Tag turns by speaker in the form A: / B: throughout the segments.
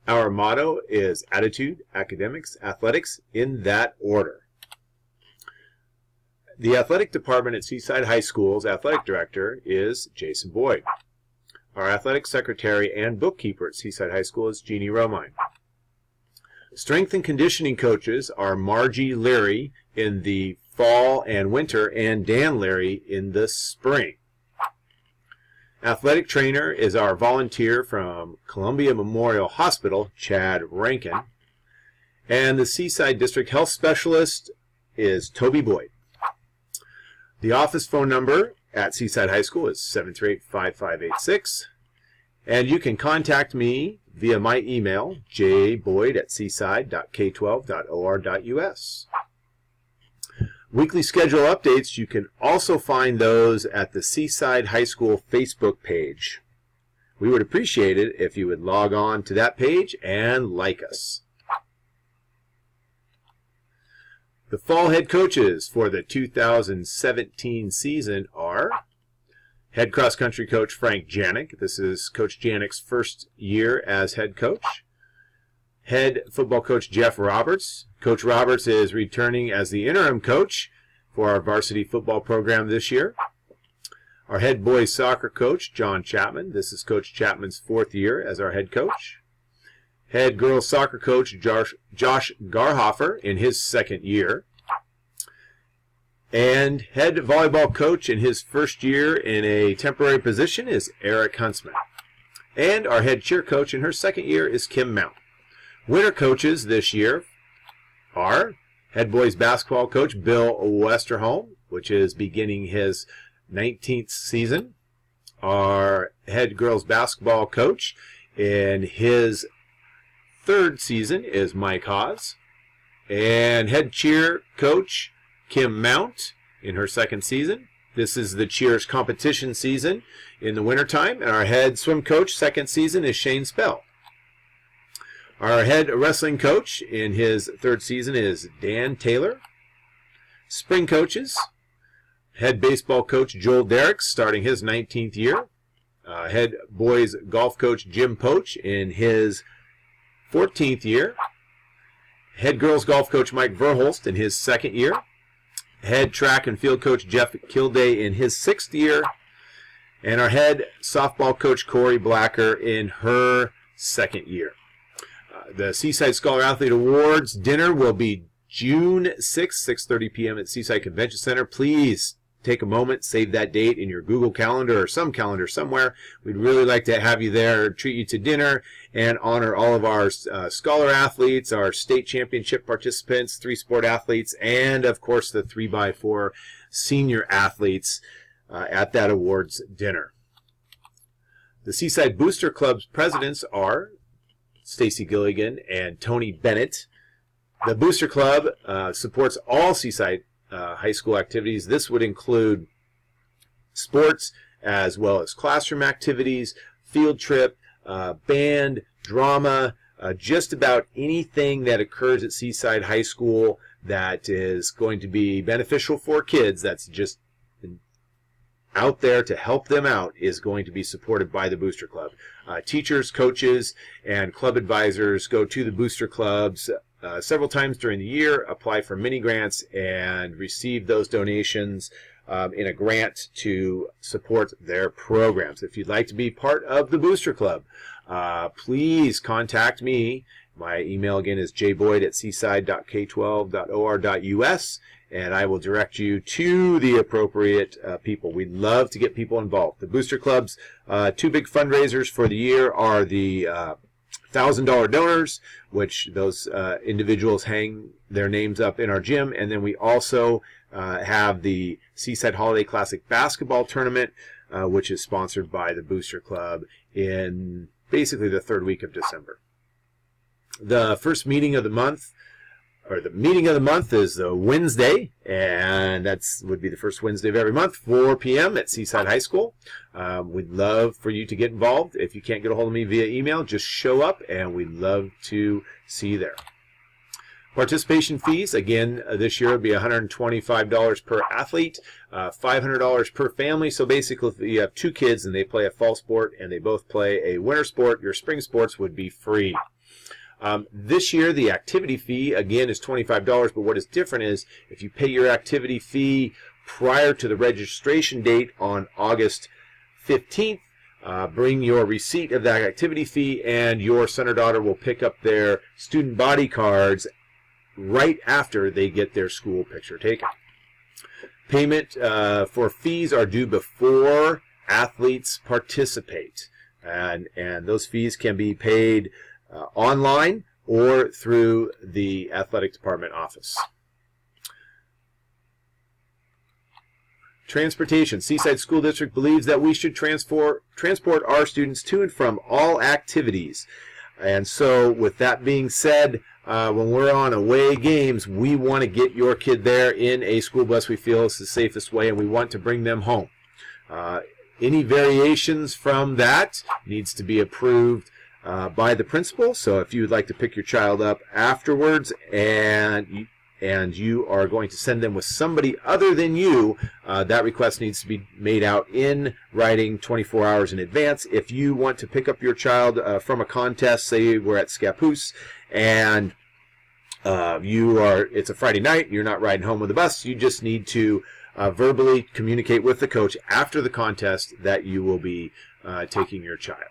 A: Our motto is attitude, academics, athletics, in that order. The athletic department at Seaside High School's athletic director is Jason Boyd. Our athletic secretary and bookkeeper at Seaside High School is Jeannie Romine. Strength and conditioning coaches are Margie Leary in the fall and winter and Dan Leary in the spring. Athletic trainer is our volunteer from Columbia Memorial Hospital, Chad Rankin. And the Seaside District Health Specialist is Toby Boyd. The office phone number at Seaside High School is 738-5586. And you can contact me via my email, jboyd@seaside.k12.or.us. Weekly schedule updates, you can also find those at the Seaside High School Facebook page. We would appreciate it if you would log on to that page and like us. The fall head coaches for the 2017 season are head cross-country coach Frank Janik. This is Coach Janik's first year as head coach. Head football coach Jeff Roberts. Coach Roberts is returning as the interim coach for our varsity football program this year. Our head boys soccer coach John Chapman. This is Coach Chapman's fourth year as our head coach. Head girls soccer coach Josh Garhofer in his second year. And head volleyball coach in his first year in a temporary position is Eric Huntsman. And our head cheer coach in her second year is Kim Mount. Winter coaches this year are head boys basketball coach Bill Westerholm, which is beginning his 19th season. Our head girls basketball coach in his third season is Mike Hawes. And head cheer coach Kim Mount in her second season. This is the cheers competition season in the wintertime. And our head swim coach second season is Shane Spell. Our head wrestling coach in his third season is Dan Taylor. Spring coaches, head baseball coach Joel Derricks starting his 19th year. Head boys golf coach Jim Poach in his 14th year. Head girls golf coach Mike Verholst in his second year. Head track and field coach Jeff Kilday in his sixth year. And our head softball coach Corey Blacker in her second year. The Seaside Scholar Athlete Awards dinner will be June 6th, 6:30 p.m. at Seaside Convention Center. Please take a moment, save that date in your Google Calendar or some calendar somewhere. We'd really like to have you there, treat you to dinner, and honor all of our scholar athletes, our state championship participants, 3-sport athletes, and, of course, the 3x4 senior athletes at that awards dinner. The Seaside Booster Club's presidents are Stacy Gilligan and Tony Bennett. The Booster Club supports all Seaside high school activities. This would include sports as well as classroom activities, field trip, band, drama, just about anything that occurs at Seaside High School that is going to be beneficial for kids, that's just out there to help them out, is going to be supported by the Booster Club. Teachers, coaches, and club advisors go to the Booster Clubs several times during the year, apply for mini grants, and receive those donations in a grant to support their programs. If you'd like to be part of the Booster Club, please contact me. My email again is jboyd@seaside.k12.or.us, and I will direct you to the appropriate people. We'd love to get people involved. The Booster Club's two big fundraisers for the year are the $1,000 donors, which those individuals hang their names up in our gym, and then we also have the Seaside Holiday Classic Basketball Tournament, which is sponsored by the Booster Club in basically the third week of December. The first meeting of the month, or the meeting of the month, is the Wednesday, and that's would be the first Wednesday of every month, 4 p.m. at Seaside High School. We'd love for you to get involved. If you can't get a hold of me via email, just show up, and we'd love to see you there. Participation fees, again, this year would be $125 per athlete, $500 per family. So basically, if you have two kids and they play a fall sport and they both play a winter sport, your spring sports would be free. This year, the activity fee, again, is $25, but what is different is if you pay your activity fee prior to the registration date on August 15th, bring your receipt of that activity fee, and your son or daughter will pick up their student body cards right after they get their school picture taken. Payment for fees are due before athletes participate, and those fees can be paid online or through the athletic department office. Transportation. Seaside School District believes that we should transport our students to and from all activities. And so with that being said, when we're on away games, we want to get your kid there in a school bus we feel is the safest way, and we want to bring them home. Any variations from that needs to be approved by the principal. So if you would like to pick your child up afterwards and you are going to send them with somebody other than you, that request needs to be made out in writing 24 hours in advance. If you want to pick up your child from a contest, say we're at Scappoose, and it's a Friday night, you're not riding home with the bus, you just need to verbally communicate with the coach after the contest that you will be taking your child.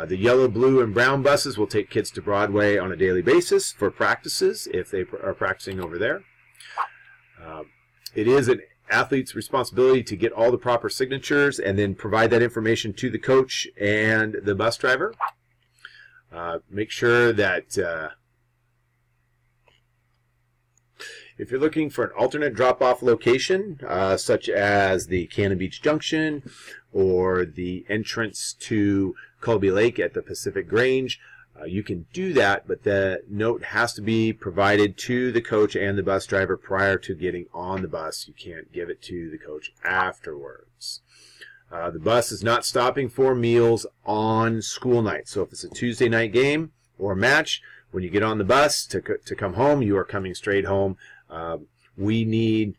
A: The yellow, blue, and brown buses will take kids to Broadway on a daily basis for practices if they are practicing over there. It is an athlete's responsibility to get all the proper signatures and then provide that information to the coach and the bus driver. Make sure that if you're looking for an alternate drop-off location, such as the Cannon Beach Junction or the entrance to Colby Lake at the Pacific Grange, you can do that, but the note has to be provided to the coach and the bus driver prior to getting on the bus. You can't give it to the coach afterwards. The bus is not stopping for meals on school night. So if it's a Tuesday night game or match, when you get on the bus to come home, you are coming straight home. We need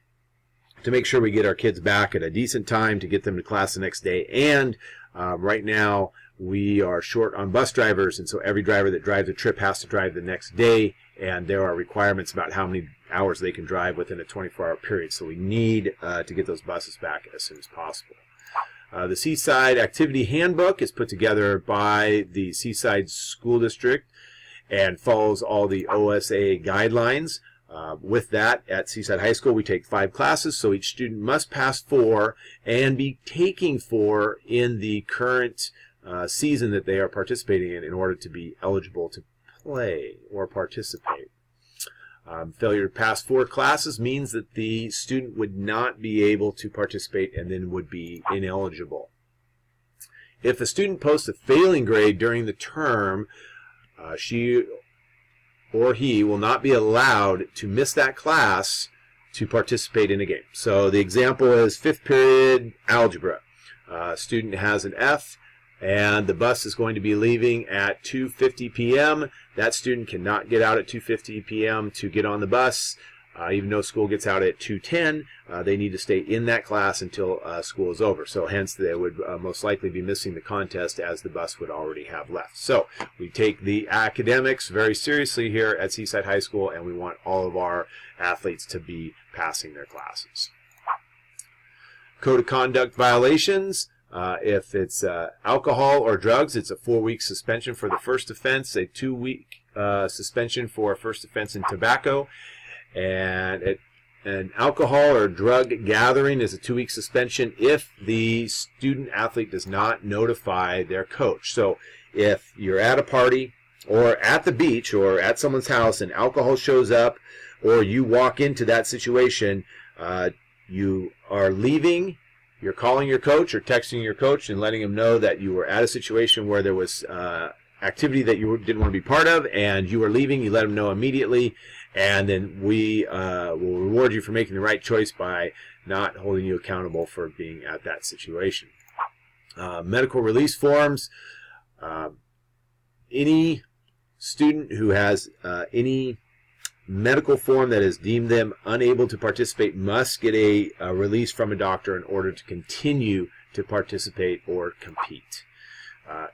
A: to make sure we get our kids back at a decent time to get them to class the next day. And right now, we are short on bus drivers, and so every driver that drives a trip has to drive the next day, and there are requirements about how many hours they can drive within a 24-hour period. So we need to get those buses back as soon as possible. The Seaside Activity Handbook is put together by the Seaside School District and follows all the OSA guidelines. With that, at Seaside High School, we take 5 classes, so each student must pass 4 and be taking 4 in the current season that they are participating in order to be eligible to play or participate. Failure to pass 4 classes means that the student would not be able to participate and then would be ineligible. If a student posts a failing grade during the term, she or he will not be allowed to miss that class to participate in a game. So the example is 5th period algebra. Student has an F, and the bus is going to be leaving at 2:50 p.m. That student cannot get out at 2:50 p.m. to get on the bus. Even though school gets out at 2:10, they need to stay in that class until school is over. So hence they would most likely be missing the contest, as the bus would already have left. So we take the academics very seriously here at Seaside High School, and we want all of our athletes to be passing their classes. Code of conduct violations. If it's alcohol or drugs, it's a 4-week suspension for the first offense, a 2-week suspension for a first offense in tobacco, and an alcohol or drug gathering is a 2-week suspension if the student athlete does not notify their coach. So if you're at a party or at the beach or at someone's house and alcohol shows up, or you walk into that situation, you are leaving, you're calling your coach or texting your coach and letting him know that you were at a situation where there was activity that you didn't want to be part of, and you were leaving. You let them know immediately, and then we will reward you for making the right choice by not holding you accountable for being at that situation. Medical release forms. Any student who has any medical form that has deemed them unable to participate must get a release from a doctor in order to continue to participate or compete.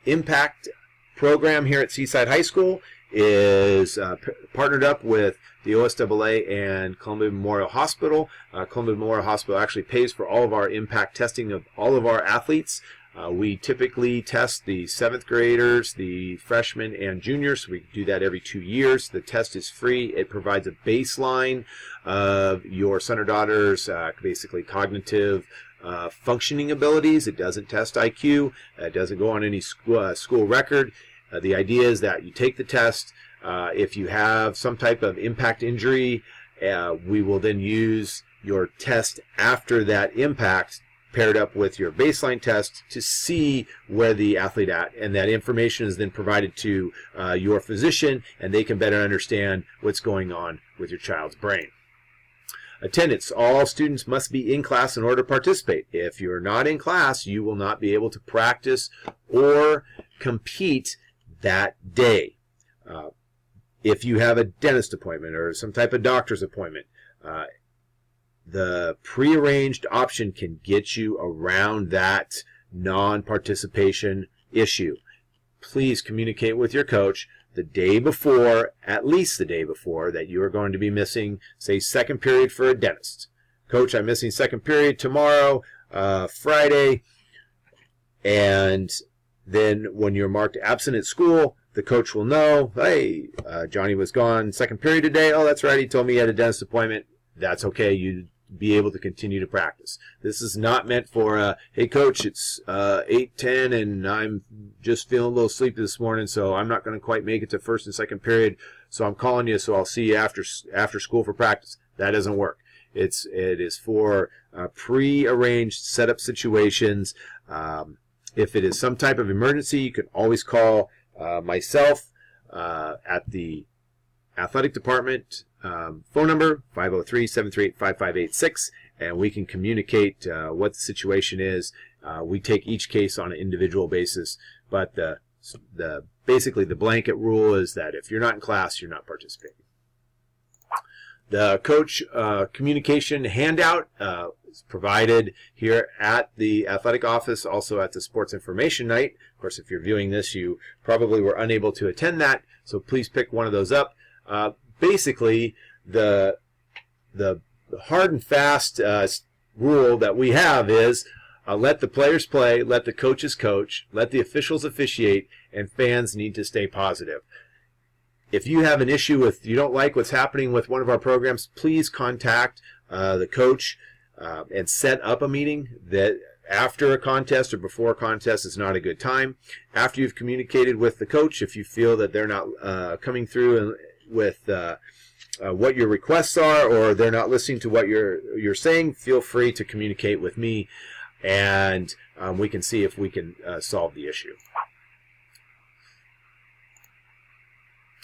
A: Impact program here at Seaside High School is partnered up with the OSAA and Columbia Memorial Hospital. Columbia Memorial Hospital actually pays for all of our impact testing of all of our athletes. We typically test the 7th graders, the freshmen, and juniors. We do that every 2 years. The test is free. It provides a baseline of your son or daughter's basically cognitive functioning abilities. It doesn't test IQ. It doesn't go on any school record. The idea is that you take the test. If you have some type of impact injury, we will then use your test after that impact paired up with your baseline test to see where the athlete at, and that information is then provided to your physician, and they can better understand what's going on with your child's brain. Attendance. All students must be in class in order to participate. If you're not in class, you will not be able to practice or compete that day. If you have a dentist appointment or some type of doctor's appointment, the prearranged option can get you around that non-participation issue. Please communicate with your coach the day before, at least the day before, that you are going to be missing, say, second period for a dentist. Coach, I'm missing second period tomorrow, Friday, and then when you're marked absent at school, the coach will know, hey, Johnny was gone second period today. Oh, that's right, he told me he had a dentist appointment. That's okay. You'd be able to continue to practice. This is not meant for, hey, coach, it's 8:10 and I'm just feeling a little sleepy this morning, so I'm not going to quite make it to first and second period, so I'm calling you, so I'll see you after school for practice. That doesn't work. It is for pre-arranged setup situations. If it is some type of emergency, you can always call myself at the athletic department phone number 503-738-5586, and we can communicate what the situation is. We take each case on an individual basis, but basically the blanket rule is that if you're not in class, you're not participating. The coach communication handout is provided here at the athletic office, also at the sports information night. Of course, if you're viewing this, you probably were unable to attend that, so please pick one of those up. Basically, the hard and fast rule that we have is let the players play, let the coaches coach, let the officials officiate, and fans need to stay positive. If you have an issue with, you don't like what's happening with one of our programs, please contact the coach and set up a meeting. That after a contest or before a contest is not a good time. After you've communicated with the coach, if you feel that they're not coming through with what your requests are, or they're not listening to what you're saying, feel free to communicate with me, and we can see if we can solve the issue.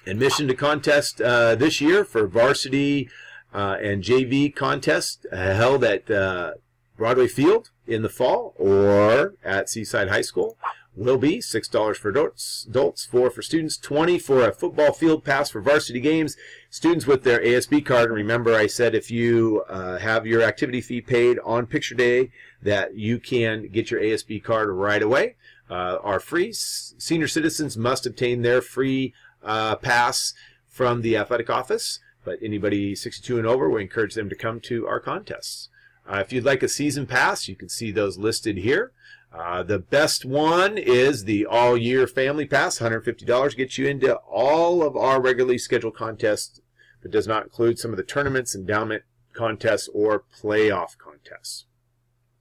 A: Admission to contest this year for varsity and JV contest held at Broadway Field in the fall or at Seaside High School will be $6 for adults, $4 for students, $20 for a football field pass for varsity games. Students with their ASB card, and remember I said if you have your activity fee paid on picture day that you can get your ASB card right away, are free. Senior citizens must obtain their free pass from the athletic office, but anybody 62 and over, we encourage them to come to our contests. If you'd like a season pass, you can see those listed here. The best one is the all-year family pass. $150 gets you into all of our regularly scheduled contests, but does not include some of the tournaments, endowment contests, or playoff contests.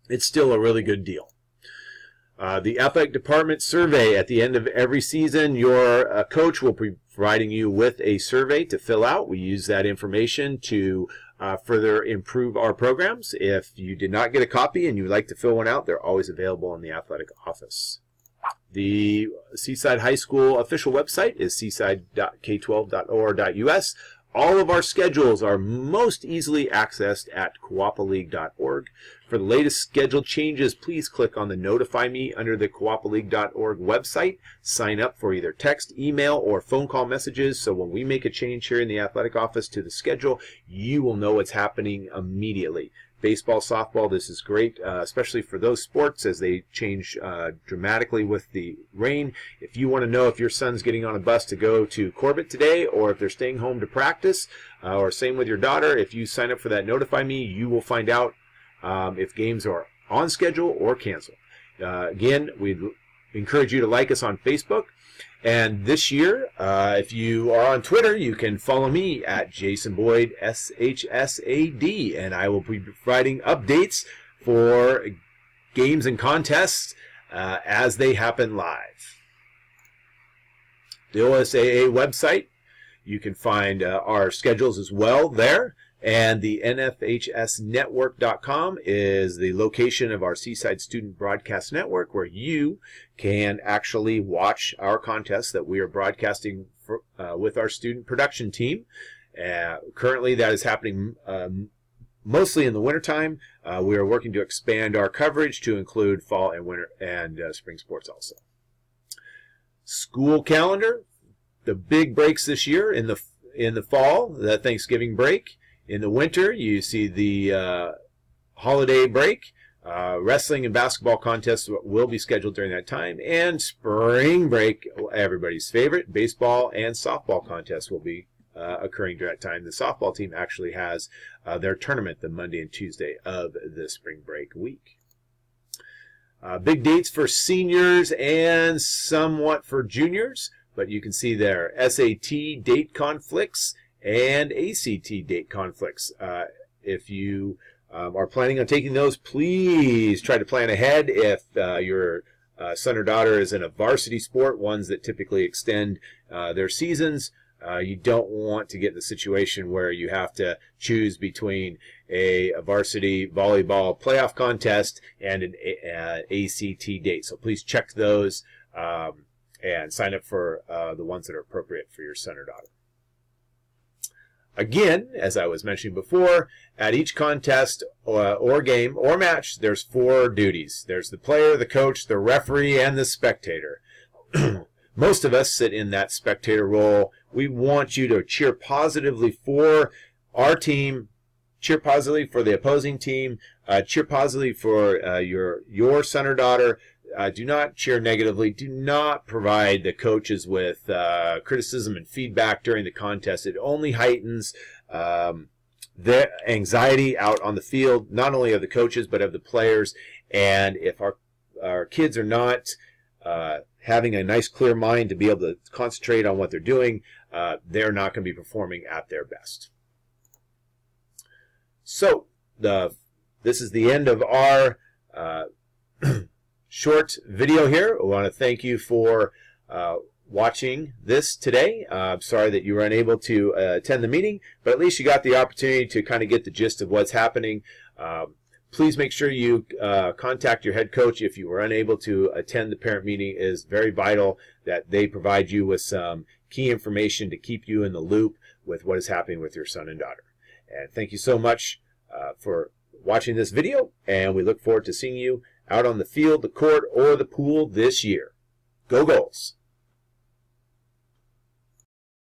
A: It's still a really good deal. The athletic department survey at the end of every season, your coach will be providing you with a survey to fill out. We use that information to further improve our programs. If you did not get a copy and you would like to fill one out, they're always available in the athletic office. The Seaside High School official website is seaside.k12.or.us. All of our schedules are most easily accessed at coopaleague.org. For the latest schedule changes, please click on the Notify Me under the coopaleague.org website. Sign up for either text, email, or phone call messages, so when we make a change here in the athletic office to the schedule, you will know what's happening immediately. baseball, softball. This is great, especially for those sports as they change dramatically with the rain. If you want to know if your son's getting on a bus to go to Corbett today or if they're staying home to practice, or same with your daughter, if you sign up for that Notify Me, you will find out if games are on schedule or canceled. Again, we'd encourage you to like us on Facebook. And this year, if you are on Twitter, you can follow me at Jason Boyd, SHSAD, and I will be providing updates for games and contests as they happen live. The OSAA website, you can find our schedules as well there. And the NFHSnetwork.com is the location of our Seaside Student Broadcast Network, where you can actually watch our contests that we are broadcasting for, with our student production team. Currently, that is happening mostly in the wintertime. We are working to expand our coverage to include fall and winter and spring sports also. School calendar, the big breaks this year in the fall, the Thanksgiving break. In the winter, you see the holiday break. Wrestling and basketball contests will be scheduled during that time. And spring break, everybody's favorite, baseball and softball contests will be occurring during that time. The softball team actually has their tournament the Monday and Tuesday of the spring break week. Big dates for seniors and somewhat for juniors, but you can see there SAT date conflicts and ACT date conflicts. If you are planning on taking those, please try to plan ahead. If your son or daughter is in a varsity sport, ones that typically extend their seasons, you don't want to get in the situation where you have to choose between a varsity volleyball playoff contest and an ACT date. So please check those and sign up for the ones that are appropriate for your son or daughter. Again, as I was mentioning before, at each contest or game or match, there's 4 duties. There's the player, the coach, the referee, and the spectator. Most of us sit in that spectator role. We want you to cheer positively for our team, cheer positively for the opposing team, cheer positively for your son or daughter. Do not cheer negatively. Do not provide the coaches with criticism and feedback during the contest. It only heightens their anxiety out on the field, not only of the coaches, but of the players. And if our kids are not having a nice, clear mind to be able to concentrate on what they're doing, they're not going to be performing at their best. So, this is the end of our short video here. I want to thank you for watching this today. I'm sorry that you were unable to attend the meeting, but at least you got the opportunity to kind of get the gist of what's happening. Please make sure you contact your head coach if you were unable to attend the parent meeting. It is very vital that they provide you with some key information to keep you in the loop with what is happening with your son and daughter. And thank you so much for watching this video, and we look forward to seeing you out on the field, the court, or the pool this year. Go Goals!